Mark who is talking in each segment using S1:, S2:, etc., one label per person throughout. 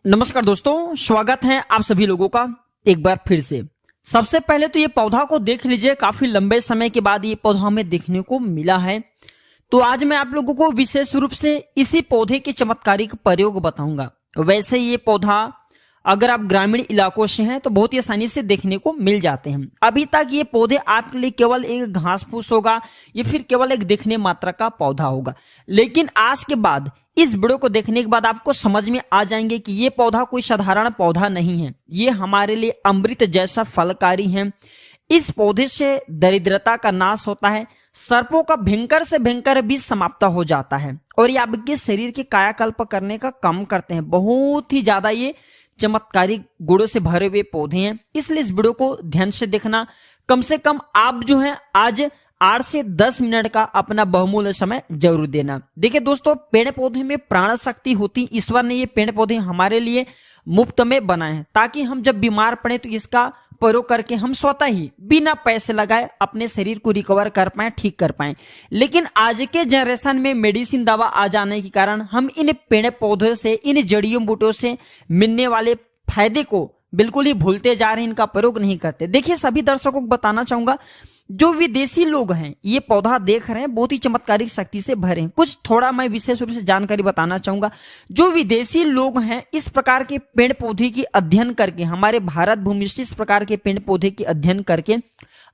S1: नमस्कार दोस्तों, स्वागत है आप सभी लोगों का एक बार फिर से। सबसे पहले तो ये पौधा को देख लीजिए, काफी लंबे समय के बाद ये पौधा हमें देखने को मिला है। तो आज मैं आप लोगों को विशेष रूप से इसी पौधे के चमत्कारिक प्रयोग बताऊंगा। वैसे ये पौधा अगर आप ग्रामीण इलाकों से हैं तो बहुत ही आसानी से देखने को मिल जाते हैं। अभी तक ये पौधे आपके लिए केवल एक घास फूस होगा या फिर केवल एक दिखने मात्र का पौधा होगा, लेकिन आज के बाद इस वीडियो को देखने के बाद आपको समझ में आ जाएंगे कि ये पौधा कोई साधारण पौधा नहीं है, ये हमारे लिए अमृत जैसा फलकारी है। इस पौधे से दरिद्रता का नाश होता है, सर्पों का भयंकर से भयंकर भी समाप्त हो जाता है और ये आपके शरीर के कायाकल्प करने का काम करते हैं। बहुत ही ज्यादा ये चमत्कारिक गुणों से भरे हुए पौधे हैं, इसलिए इस वीडियो को ध्यान से देखना। कम से कम आप जो है आज 8 से 10 मिनट का अपना बहुमूल्य समय जरूर देना। देखिए दोस्तों, पेड़ पौधे में प्राण शक्ति होती। ईश्वर ने ये पेड़ पौधे हमारे लिए मुफ्त में बनाए हैं ताकि हम जब बीमार पड़े तो इसका प्रयोग करके हम स्वतः ही बिना पैसे लगाए अपने शरीर को रिकवर कर पाए, ठीक कर पाए। लेकिन आज के जनरेशन में मेडिसिन दवा आ जाने के कारण हम इन पेड़ पौधों से, इन जड़ियों बूटों से मिलने वाले फायदे को बिल्कुल ही भूलते जा रहे हैं, इनका प्रयोग नहीं करते। देखिए, सभी दर्शकों को बताना चाहूंगा, जो विदेशी लोग हैं ये पौधा देख रहे हैं, बहुत ही चमत्कारिक शक्ति से भरे हैं। कुछ थोड़ा मैं विशेष रूप से जानकारी बताना चाहूंगा। जो विदेशी लोग हैं इस प्रकार के पेड़ पौधे की अध्ययन करके, हमारे भारत भूमि से इस प्रकार के पेड़ पौधे की अध्ययन करके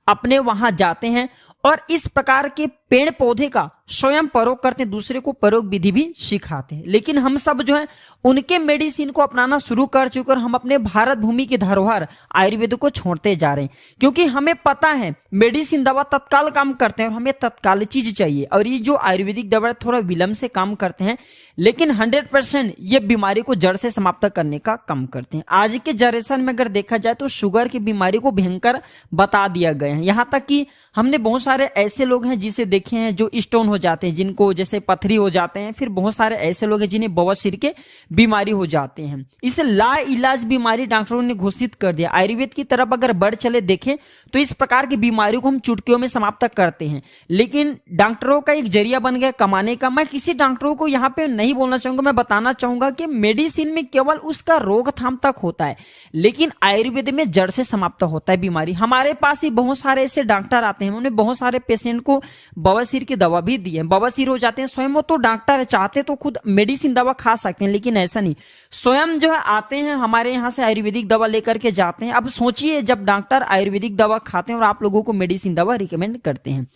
S1: अपने वहां जाते हैं और इस प्रकार के पेड़ पौधे का स्वयं प्रयोग करते हैं, दूसरे को प्रयोग विधि भी सिखाते हैं। लेकिन हम सब जो है उनके मेडिसिन को अपनाना शुरू कर चुके और हम अपने भारत भूमि की धरोहर आयुर्वेद को छोड़ते जा रहे हैं, क्योंकि हमें पता है मेडिसिन दवा तत्काल काम करते हैं और हमें तत्काल चीज चाहिए। और ये जो आयुर्वेदिक दवा थोड़ा विलंब से काम करते हैं, लेकिन 100% ये बीमारी को जड़ से समाप्त करने का काम करते हैं। आज के जनरेशन में अगर देखा जाए तो शुगर की बीमारी को भयंकर बता दिया गया है। यहाँ तक कि हमने बहुत सारे ऐसे लोग हैं जिसे देखे हैं जो स्टोन हो जाते हैं, जिनको जैसे पथरी हो जाते हैं। फिर बहुत सारे ऐसे लोग हैं जिन्हें बवासीर के बीमारी हो जाते हैं। इसे ला इलाज बीमारी डॉक्टरों ने घोषित कर दिया। आयुर्वेद की तरफ अगर बढ़ चले देखें तो इस प्रकार की बीमारी को हम चुटकियों में समाप्त करते हैं, लेकिन डॉक्टरों का एक जरिया बन गया कमाने का। मैं किसी डॉक्टरों को यहाँ पे नहीं बोलना चाहूंगा, मैं बताना चाहूंगा कि मेडिसिन में केवल उसका रोकथाम तक होता है, लेकिन आयुर्वेद में जड़ से समाप्त होता है बीमारी। हमारे पास ही बहुत सारे ऐसे डॉक्टर आते हैं, उन्होंने बहुत सारे पेशेंट को बवासीर की दवा भी दी है, बवासीर हो जाते हैं। स्वयं वो तो डॉक्टर चाहते तो खुद मेडिसिन दवा खा सकते हैं, लेकिन ऐसा नहीं, स्वयं जो है आते हैं हमारे यहाँ से आयुर्वेदिक दवा लेकर के जाते हैं। अब सोचिए, जब डॉक्टर आयुर्वेदिक दवा खाते हैं और आप लोगों को मेडिसिन दवा रिकमेंड करते हैं,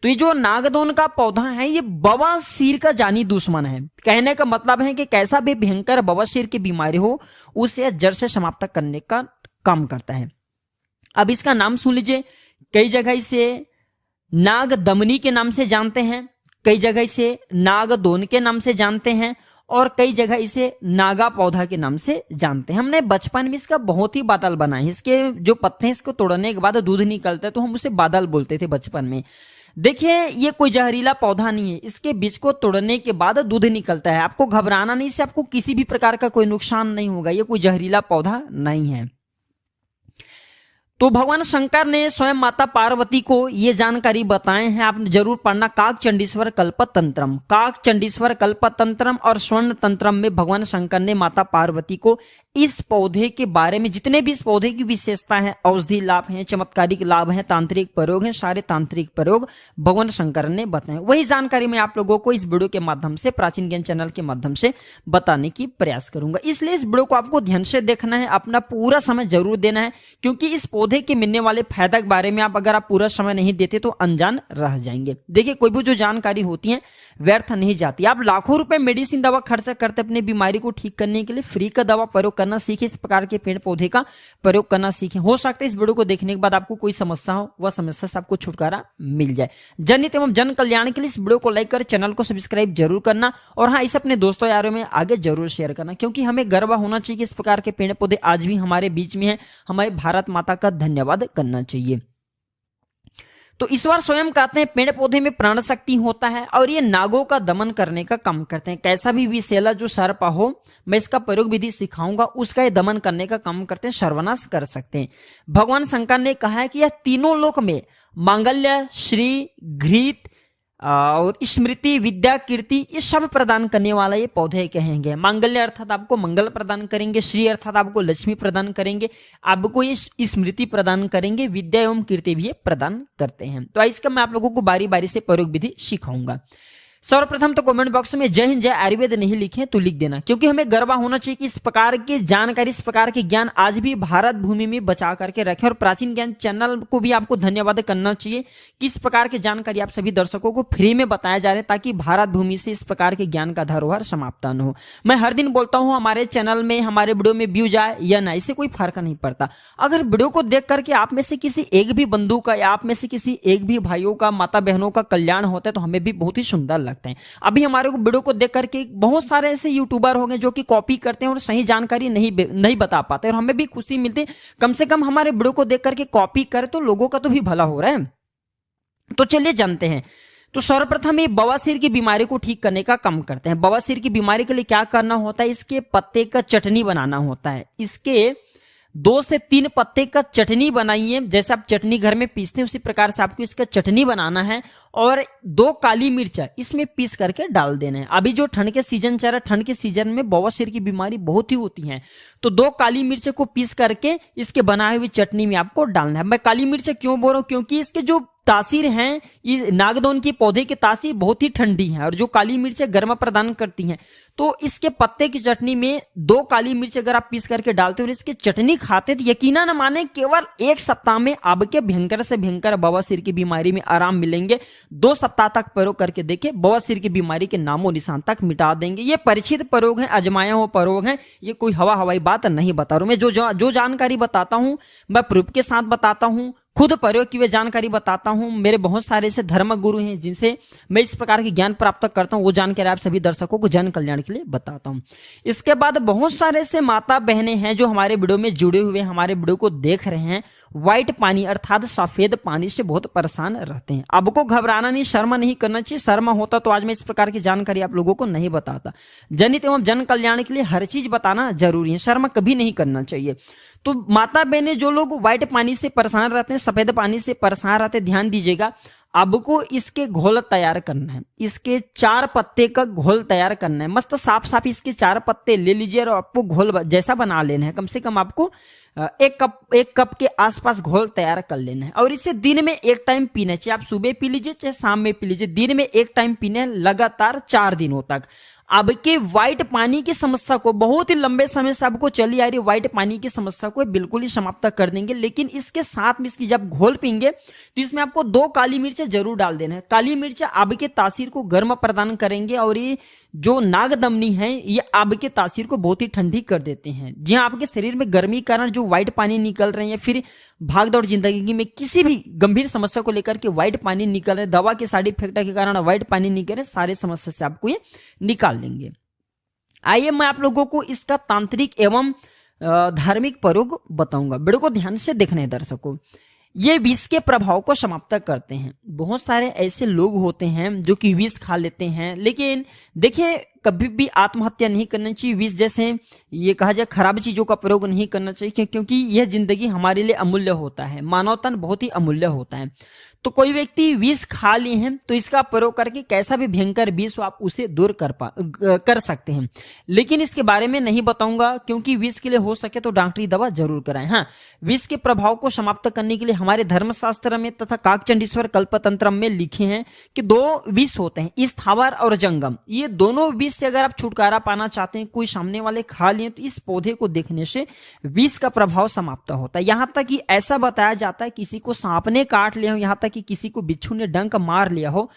S1: तो ये जो नागदोन का पौधा है ये बवासीर का जानी दुश्मन है। कहने का मतलब है कि कैसा भी भयंकर बवासीर की बीमारी हो उसे जड़ से समाप्त करने का काम करता है। अब इसका नाम सुन लीजिए, कई जगह इसे नाग दमनी के नाम से जानते हैं, कई जगह इसे नागदोन के नाम से जानते हैं और कई जगह इसे नागा पौधा के नाम से जानते हैं। हमने बचपन में इसका बहुत ही बादल बनाए। इसके जो पत्ते हैं इसको तोड़ने के बाद दूध निकलता है तो हम उसे बादल बोलते थे बचपन में। देखिए, ये कोई जहरीला पौधा नहीं है, इसके बीज को तोड़ने के बाद दूध निकलता है। आपको घबराना नहीं, इससे आपको किसी भी प्रकार का कोई नुकसान नहीं होगा। ये कोई जहरीला पौधा नहीं है। तो भगवान शंकर ने स्वयं माता पार्वती को ये जानकारी बताए हैं, आपने जरूर पढ़ना। काक चंडीश्वर कल्पतंत्रम, काक चंडीश्वर कल्पतंत्रम और स्वर्ण तंत्रम में भगवान शंकर ने माता पार्वती को इस पौधे के बारे में, जितने भी इस पौधे की विशेषता है, औषधि लाभ हैं, चमत्कारिक लाभ हैं, तांत्रिक प्रयोग हैं, सारे तांत्रिक प्रयोग भगवान शंकर ने बताए। वही जानकारी मैं आप लोगों को इस वीडियो के माध्यम से, प्राचीन ज्ञान चैनल के माध्यम से बताने की प्रयास करूंगा। इसलिए इस वीडियो को आपको ध्यान से देखना है, अपना पूरा समय जरूर देना है, क्योंकि इस पौधे के मिलने वाले फायदा के बारे में अगर आप पूरा समय नहीं देते तो अनजान रह जाएंगे। देखिए, कोई भी जो जानकारी होती है व्यर्थ नहीं जाती। आप लाखों रुपए मेडिसिन दवा खर्च करते अपनी बीमारी को ठीक करने के लिए, फ्री का दवा प्रयोग करना सीखे, इस प्रकार के पेड़ पौधे का प्रयोग करना सीखे। हो सकता है इस वीडियो को देखने के बाद आपको कोई समस्या हो, वह समस्या से आपको छुटकारा मिल जाए। जनहित एवं जन कल्याण के लिए इस वीडियो को लाइक कर चैनल को सब्सक्राइब जरूर करना और हाँ, इसे अपने दोस्तों यारों में आगे जरूर शेयर करना, क्योंकि हमें गर्व होना चाहिए कि इस प्रकार के पेड़ पौधे आज भी हमारे बीच में है। हमारे भारत माता का धन्यवाद करना चाहिए। तो ईश्वर स्वयं कहते हैं पेड़ पौधे में प्राण शक्ति होता है और ये नागों का दमन करने का काम करते हैं। कैसा भी विषैला जो सर्प हो, मैं इसका प्रयोग विधि सिखाऊंगा, उसका ये दमन करने का काम करते हैं, सर्वनाश कर सकते हैं। भगवान शंकर ने कहा है कि यह तीनों लोक में मांगल्य, श्री, घृत, और स्मृति, विद्या, कीर्ति, ये सब प्रदान करने वाला ये पौधे कहेंगे। मांगल्य अर्थात आपको मंगल प्रदान करेंगे, श्री अर्थात आपको लक्ष्मी प्रदान करेंगे, आपको ये स्मृति प्रदान करेंगे, विद्या एवं कीर्ति भी ये प्रदान करते हैं। तो इसका मैं आप लोगों को बारी बारी से प्रयोग विधि सिखाऊंगा। सर्वप्रथम तो कमेंट बॉक्स में जय हिंद जय आयुर्वेद नहीं लिखे तो लिख देना, क्योंकि हमें गर्व होना चाहिए कि इस प्रकार की जानकारी, इस प्रकार के ज्ञान आज भी भारत भूमि में बचा करके रखे। और प्राचीन ज्ञान चैनल को भी आपको धन्यवाद करना चाहिए कि इस प्रकार की जानकारी आप सभी दर्शकों को फ्री में बताया जा रहा है, ताकि भारत भूमि से इस प्रकार के ज्ञान का धरोहर समाप्त न हो। मैं हर दिन बोलता हूं हमारे चैनल में, हमारे वीडियो में व्यू जाए या ना, इससे कोई फर्क नहीं पड़ता। अगर वीडियो को देख करके आप में से किसी एक भी बंधु का या आप में से किसी एक भी भाइयों का, माता बहनों का कल्याण होता है तो हमें भी बहुत ही सुंदर लगता है। अभी हमारे को वीडियो को देख करके बहुत सारे ऐसे यूट्यूबर हो गए जो कि कॉपी करते हैं और सही जानकारी नहीं बता पाते, और हमें भी खुशी मिलती है कम से कम हमारे वीडियो को देख करके कॉपी करे तो लोगों का तो भी भला हो रहा है। तो चलिए जानते हैं। तो सर्वप्रथम ये बवासीर की बीमारी को ठीक करने का काम करते हैं। बवासीर की बीमारी के लिए क्या करना होता है, इसके पत्ते का चटनी बनाना होता है। इसके 2 से 3 पत्ते का चटनी बनाइए, जैसे आप चटनी घर में पीसते हैं उसी प्रकार से आपको इसका चटनी बनाना है। और 2 काली मिर्च इसमें पीस करके डाल देना है। अभी जो ठंड के सीजन चल रहा है, ठंड के सीजन में बवासीर की बीमारी बहुत ही होती है, तो 2 काली मिर्च को पीस करके इसके बनाए हुई चटनी में आपको डालना है। मैं काली मिर्च क्यों बोल रहा हूं, क्योंकि इसके जो तासीर हैं, ये नागदौन की पौधे की तासीर बहुत ही ठंडी है, और जो काली मिर्च गर्मा प्रदान करती हैं। तो इसके पत्ते की चटनी में 2 काली मिर्च अगर आप पीस करके डालते हो और इसकी चटनी खाते तो यकीनन न माने केवल 1 सप्ताह में आपके भयंकर से भयंकर बवासीर की बीमारी में आराम मिलेंगे। 2 सप्ताह तक प्रयोग करके देखे, बवासीर की बीमारी के नामो निशान तक मिटा देंगे। ये परिचित प्रयोग है, अजमाया हुआ प्रयोग है, ये कोई हवाई बात नहीं बता रहा हूं मैं। जो जानकारी बताता हूं मैं प्रूफ के साथ बताता हूं, खुद प्रयोग की वे जानकारी बताता हूं। मेरे बहुत सारे ऐसे धर्म गुरु हैं जिनसे मैं इस प्रकार के ज्ञान प्राप्त करता हूं, वो जानकारी आप सभी दर्शकों को जन कल्याण के लिए बताता हूं। इसके बाद बहुत सारे ऐसे माता बहनें हैं जो हमारे वीडियो में जुड़े हुए, हमारे वीडियो को देख रहे हैं, व्हाइट पानी अर्थात सफेद पानी से बहुत परेशान रहते हैं। आपको घबराना नहीं, शर्म नहीं करना चाहिए। शर्म होता तो आज मैं इस प्रकार की जानकारी आप लोगों को नहीं बताता। जनित एवं जन कल्याण के लिए हर चीज बताना जरूरी है, शर्म कभी नहीं करना चाहिए। तो माता बहने जो लोग व्हाइट पानी से परेशान रहते हैं, सफेद पानी से परेशान रहते हैं, ध्यान दीजिएगा। आपको इसके घोल तैयार करना है, इसके 4 पत्ते का घोल तैयार करना है। मस्त साफ साफ इसके 4 पत्ते ले लीजिए और आपको घोल जैसा बना लेना है। कम से कम आपको 1 कप के आसपास घोल तैयार कर लेना है। और इसे दिन में 1 टाइम पीना चाहिए। आप सुबह पी लीजिए चाहे शाम में पी लीजिए, दिन में 1 टाइम पीने लगातार 4 दिनों तक। आपके व्हाइट पानी की समस्या को, बहुत ही लंबे समय से आपको चली आ रही व्हाइट पानी की समस्या को बिल्कुल ही समाप्त कर देंगे। लेकिन इसके साथ में इसकी जब घोल पीएंगे तो इसमें आपको 2 काली मिर्च जरूर डाल देना है। काली मिर्च आपके तासीर को गर्म प्रदान करेंगे और ये जो नागदमनी है ये आपके तासीर को बहुत ही ठंडी कर देते हैं। जी हाँ, आपके शरीर में गर्मी के कारण जो व्हाइट पानी निकल रहे हैं, फिर भागदौड़ जिंदगी में किसी भी गंभीर समस्या को लेकर के व्हाइट पानी निकल रहे, दवा के साइड इफेक्ट के कारण व्हाइट पानी निकल रहे, सारे समस्या से आपको ये निकाल लेंगे। आइए मैं आप लोगों को इसका तांत्रिक एवं धार्मिक प्रयोग बताऊंगा। वीडियो को ध्यान से देखना है दर्शकों। ये विष के प्रभाव को समाप्त करते हैं। बहुत सारे ऐसे लोग होते हैं जो कि विष खा लेते हैं, लेकिन देखिए कभी भी आत्महत्या नहीं करना चाहिए। विष जैसे ये कहा जाए खराब चीजों का प्रयोग नहीं करना चाहिए, क्योंकि यह जिंदगी हमारे लिए अमूल्य होता है, मानव तन बहुत ही अमूल्य होता है। तो कोई व्यक्ति विष खा लिए हैं तो इसका प्रयोग करके कैसा भी भयंकर विष हो आप उसे दूर कर सकते हैं। लेकिन इसके बारे में नहीं बताऊंगा, क्योंकि विष के लिए हो सके तो डॉक्टरी दवा जरूर कराएं। हाँ, विष के प्रभाव को समाप्त करने के लिए हमारे धर्मशास्त्र में तथा काकचंडीश्वर कल्पतंत्र में लिखे हैं कि 2 विष होते हैं, स्थावर और जंगम। ये दोनों विष से अगर आप छुटकारा पाना चाहते हैं, कोई सामने वाले खा लिए तो इस पौधे को देखने से विष का प्रभाव समाप्त होता है। यहां तक कि ऐसा बताया जाता है किसी को सांप ने काट लिया हो, यहां तक कि किसी को बिच्छू ने डंक मार लिया हो,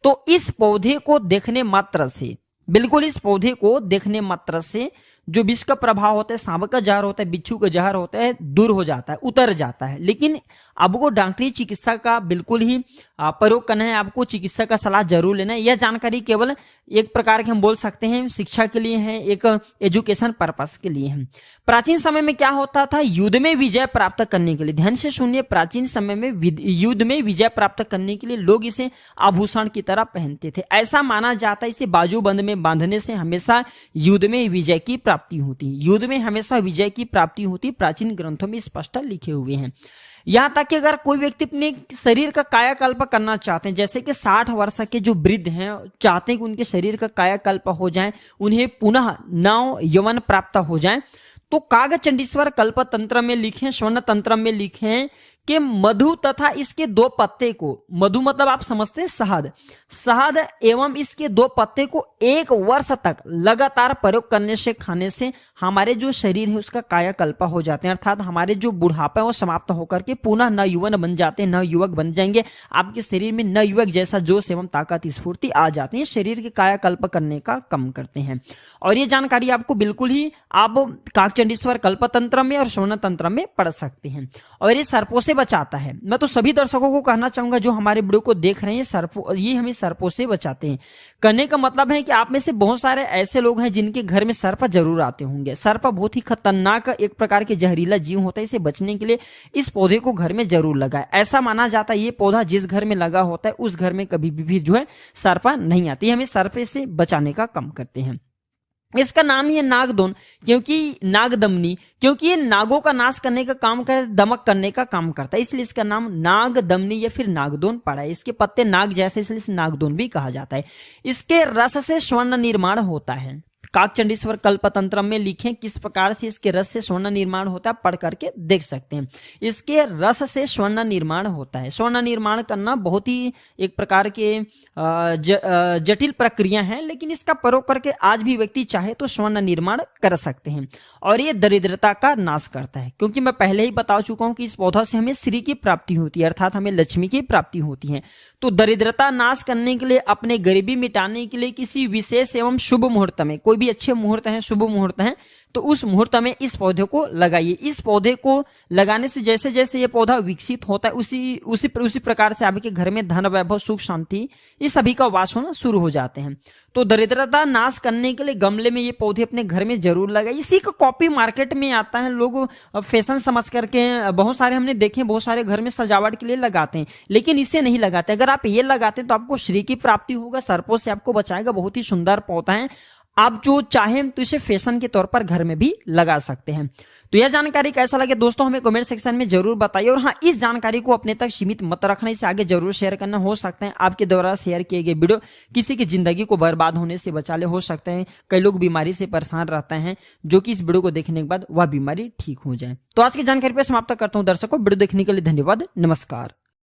S1: तो इस पौधे को देखने मात्र से, बिल्कुल इस पौधे को देखने मात्र से जो विष का प्रभाव होता है, सांप का जहर होता है, बिच्छू का जहर होता है, दूर हो जाता है, उतर जाता है। लेकिन आपको डॉक्टरी चिकित्सा का बिल्कुल ही प्रयोग करना है, आपको चिकित्सा का सलाह जरूर लेना है। यह जानकारी केवल एक प्रकार के हम बोल सकते हैं शिक्षा के लिए है, एक एजुकेशन पर्पस के लिए है। प्राचीन समय में क्या होता था, युद्ध में विजय प्राप्त करने के लिए, ध्यान से सुनिए, प्राचीन समय में युद्ध में विजय प्राप्त करने के लिए लोग इसे आभूषण की तरह पहनते थे। ऐसा माना जाता है इसे बाजूबंद में बांधने से हमेशा युद्ध में विजय की प्राप्ति होती है। युद्ध में हमेशा विजय की प्राप्ति होती, प्राचीन ग्रंथों में स्पष्ट लिखे हुए हैं। यहाँ तक कि अगर कोई व्यक्ति अपने शरीर का कायाकल्प करना चाहते हैं, जैसे कि 60 वर्ष के जो वृद्ध हैं चाहते हैं कि उनके शरीर का कायाकल्प हो जाए, उन्हें पुनः नव यौवन प्राप्त हो जाए, तो कागचंडीश्वर कल्प तंत्र में लिखे, स्वर्ण तंत्र में लिखे कि मधु तथा इसके 2 पत्ते को, मधु मतलब आप समझते हैं शहद, शहद एवं इसके 2 पत्ते को 1 वर्ष तक लगातार प्रयोग करने से, खाने से हमारे जो शरीर है उसका कायाकल्प हो जाते हैं, अर्थात हमारे जो बुढ़ापा है वो समाप्त होकर के पुनः नवयुवन बन जाते हैं, नवयुवक बन जाएंगे। आपके शरीर में नवयुवक जैसा जोश एवं ताकत स्फूर्ति आ जाती है, शरीर के कायाकल्प करने का कम करते हैं। और ये जानकारी आपको बिल्कुल ही आप काकचंडीश्वर कल्प तंत्र में और स्वर्ण तंत्र में पढ़ सकते हैं। और ये सर्पों से बचाता है। मैं तो सभी दर्शकों को कहना चाहूंगा जो हमारे वीडियो को देख रहे हैं, सर्पों, ये हमें सर्पों से बचाते हैं। कहने का मतलब है कि आप में से बहुत सारे ऐसे लोग हैं जिनके घर में सर्प जरूर आते होंगे। सर्प बहुत ही खतरनाक एक प्रकार के जहरीला जीव होता है, इसे बचने के लिए इस पौधे को घर में जरूर लगाए। ऐसा माना जाता है ये पौधा जिस घर में लगा होता है उस घर में कभी भी जो है सर्प नहीं आती, हमें सर्प से बचाने का काम करते हैं। इसका नाम ही है नागदोन, क्योंकि नागदमनी, क्योंकि ये नागों का नाश करने का काम करे, दमक करने का काम करता है, इसलिए इसका नाम नागदमनी या फिर नागदोन पड़ा है। इसके पत्ते नाग जैसे, इसलिए इसे नागदोन भी कहा जाता है। इसके रस से स्वर्ण निर्माण होता है। काकचंडीश्वर कल्पतंत्र में लिखें किस प्रकार से इसके रस से स्वर्ण निर्माण होता है, पढ़ करके देख सकते हैं। इसके रस से स्वर्ण निर्माण होता है। स्वर्ण निर्माण करना बहुत ही एक प्रकार के जटिल प्रक्रिया है, लेकिन इसका प्रयोग करके आज भी व्यक्ति चाहे तो स्वर्ण निर्माण कर सकते हैं। और ये दरिद्रता का नाश करता है, क्योंकि मैं पहले ही बता चुका हूं कि इस पौधा से हमें श्री की प्राप्ति होती है, अर्थात हमें लक्ष्मी की प्राप्ति होती है। तो दरिद्रता नाश करने के लिए, अपने गरीबी मिटाने के लिए किसी विशेष एवं शुभ मुहूर्त में, कोई भी अच्छे मुहूर्त हैं, शुभ मुहूर्त हैं, तो उस मुहूर्त में इस पौधे को लगाइए। इस पौधे को लगाने से जैसे जैसे ये पौधा विकसित होता है उसी प्रकार से आपके घर में धन, वैभव, सुख, शांति ये सभी का वास होना शुरू हो जाते हैं। तो दरिद्रता नाश करने के लिए गमले में ये पौधे अपने घर में जरूर लगाइए। इसी का कॉपी मार्केट में आता है, लोग फैशन समझ करके बहुत सारे हमने देखे, बहुत सारे घर में सजावट के लिए लगाते हैं, लेकिन इसे नहीं लगाते। अगर आप ये लगाते हैं तो आपको श्री की प्राप्ति होगा, सर्पों से आपको बचाएगा। बहुत ही सुंदर पौधा है, आप जो चाहें तो इसे फैशन के तौर पर घर में भी लगा सकते हैं। तो यह जानकारी कैसा लगे दोस्तों हमें कमेंट सेक्शन में जरूर बताइए। और हाँ, इस जानकारी को अपने तक सीमित मत रखना, इसे आगे जरूर शेयर करना। हो सकता है आपके द्वारा शेयर किए गए वीडियो किसी की जिंदगी को बर्बाद होने से बचा ले। हो सकता है कई लोग बीमारी से परेशान रहते हैं, जो कि इस वीडियो को देखने के बाद वह बीमारी ठीक हो जाए। तो आज की जानकारी पर समाप्त करता हूँ दर्शकों। वीडियो देखने के लिए धन्यवाद। नमस्कार।